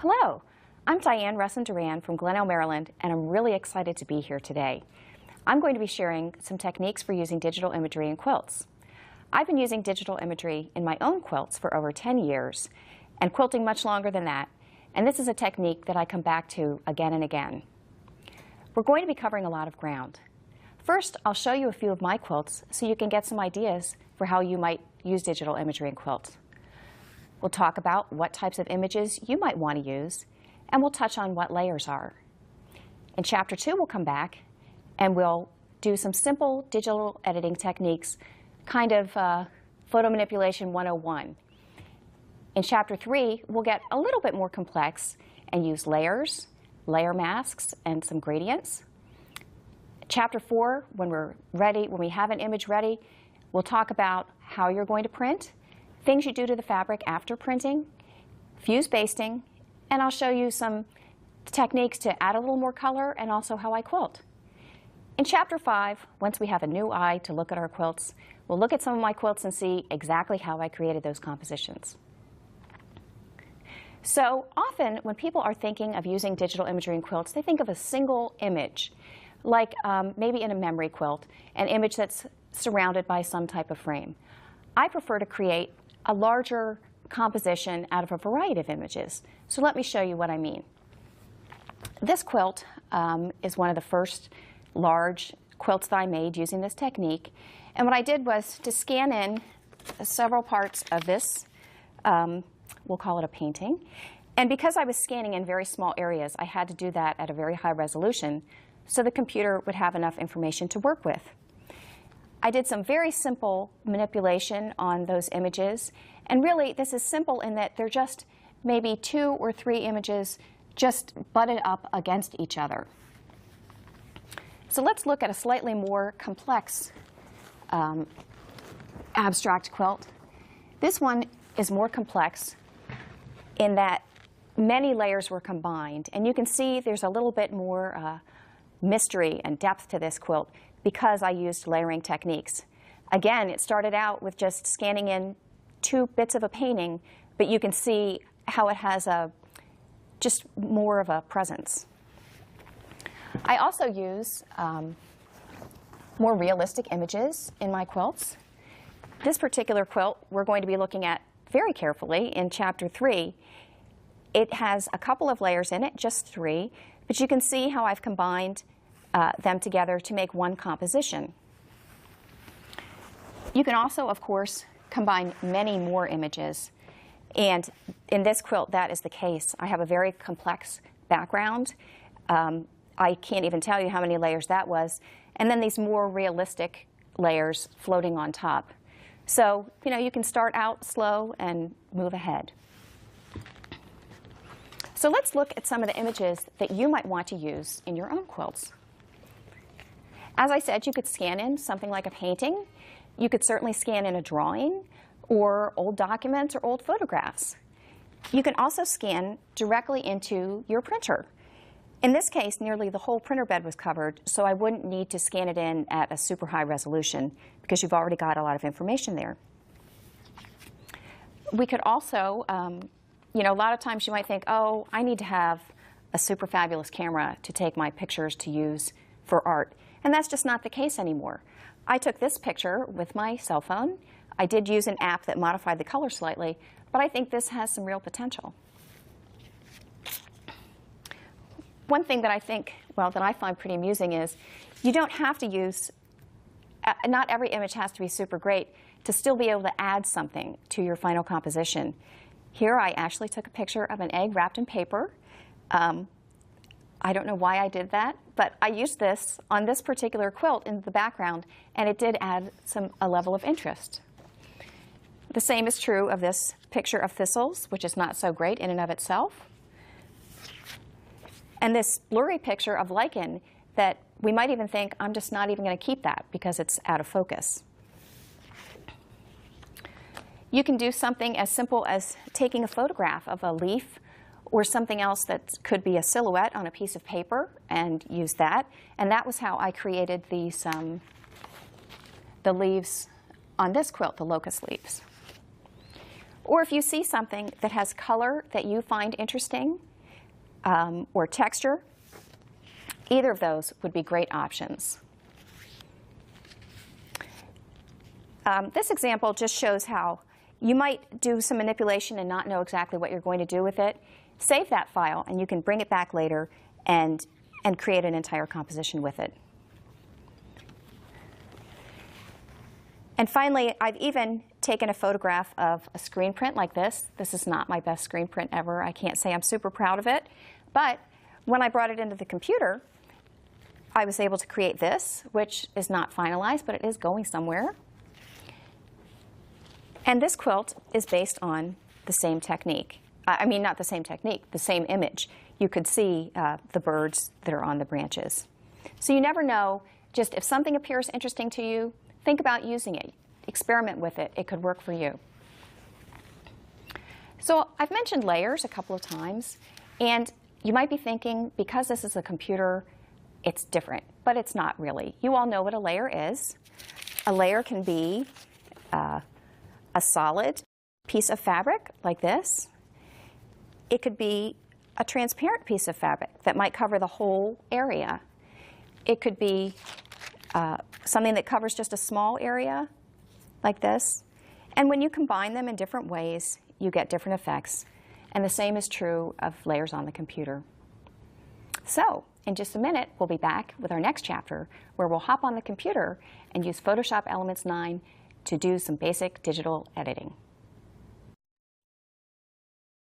Hello, I'm Diane Russin-Duran from Glen Elm, Maryland, and I'm really excited to be here today. I'm going to be sharing some techniques for using digital imagery in quilts. I've been using digital imagery in my own quilts for over 10 years and quilting much longer than that, and this is a technique that I come back to again and again. We're going to be covering a lot of ground. First, I'll show you a few of my quilts so you can get some ideas for how you might use digital imagery in quilts. We'll talk about what types of images you might want to use, and we'll touch on what layers are. In Chapter 2, we'll come back and we'll do some simple digital editing techniques, kind of photo manipulation 101. In Chapter 3, we'll get a little bit more complex and use layers, layer masks, and some gradients. Chapter 4, when we have an image ready, we'll talk about how you're going to print, things you do to the fabric after printing, fuse basting, and I'll show you some techniques to add a little more color and also how I quilt. In Chapter 5, once we have a new eye to look at our quilts, we'll look at some of my quilts and see exactly how I created those compositions. So often when people are thinking of using digital imagery in quilts, they think of a single image, like maybe in a memory quilt, an image that's surrounded by some type of frame. I prefer to create a larger composition out of a variety of images. So let me show you what I mean. This quilt is one of the first large quilts that I made using this technique. And what I did was to scan in several parts of this, we'll call it a painting. And because I was scanning in very small areas, I had to do that at a very high resolution so the computer would have enough information to work with. I did some very simple manipulation on those images, and really this is simple in that they're just maybe 2 or 3 images just butted up against each other. So let's look at a slightly more complex abstract quilt. This one is more complex in that many layers were combined, and you can see there's a little bit more mystery and depth to this quilt because I used layering techniques. Again, it started out with just scanning in 2 bits of a painting, but you can see how it has just more of a presence. I also use more realistic images in my quilts. This particular quilt we're going to be looking at very carefully in Chapter 3. It has a couple of layers in it, just 3, but you can see how I've combined them together to make one composition. You can also, of course, combine many more images. And in this quilt, that is the case. I have a very complex background. I can't even tell you how many layers that was. And then these more realistic layers floating on top. So, you can start out slow and move ahead. So let's look at some of the images that you might want to use in your own quilts. As I said, you could scan in something like a painting. You could certainly scan in a drawing or old documents or old photographs. You can also scan directly into your printer. In this case, nearly the whole printer bed was covered, so I wouldn't need to scan it in at a super high resolution because you've already got a lot of information there. We could also, a lot of times you might think, oh, I need to have a super fabulous camera to take my pictures to use for art. And that's just not the case anymore. I took this picture with my cell phone. I did use an app that modified the color slightly, but I think this has some real potential. One thing that I think, that I find pretty amusing is you don't have to use, not every image has to be super great to still be able to add something to your final composition. Here I actually took a picture of an egg wrapped in paper. I don't know why I did that, but I used this on this particular quilt in the background, and it did add a level of interest. The same is true of this picture of thistles, which is not so great in and of itself. And this blurry picture of lichen that we might even think, I'm just not even going to keep that because it's out of focus. You can do something as simple as taking a photograph of a leaf or something else that could be a silhouette on a piece of paper and use that. And that was how I created these, the leaves on this quilt, the locust leaves. Or if you see something that has color that you find interesting, or texture, either of those would be great options. This example just shows how you might do some manipulation and not know exactly what you're going to do with it. Save that file, and you can bring it back later and create an entire composition with it. And finally, I've even taken a photograph of a screen print like this. This is not my best screen print ever. I can't say I'm super proud of it. But when I brought it into the computer, I was able to create this, which is not finalized, but it is going somewhere. And this quilt is based on the same technique. I mean, not the same technique, the same image. You could see the birds that are on the branches. So you never know, just if something appears interesting to you, think about using it. Experiment with it. It could work for you. So I've mentioned layers a couple of times, and you might be thinking, because this is a computer, it's different, but it's not really. You all know what a layer is. A layer can be a solid piece of fabric like this. It could be a transparent piece of fabric that might cover the whole area. It could be something that covers just a small area like this. And when you combine them in different ways, you get different effects. And the same is true of layers on the computer. So, in just a minute, we'll be back with our next chapter, where we'll hop on the computer and use Photoshop Elements 9 to do some basic digital editing.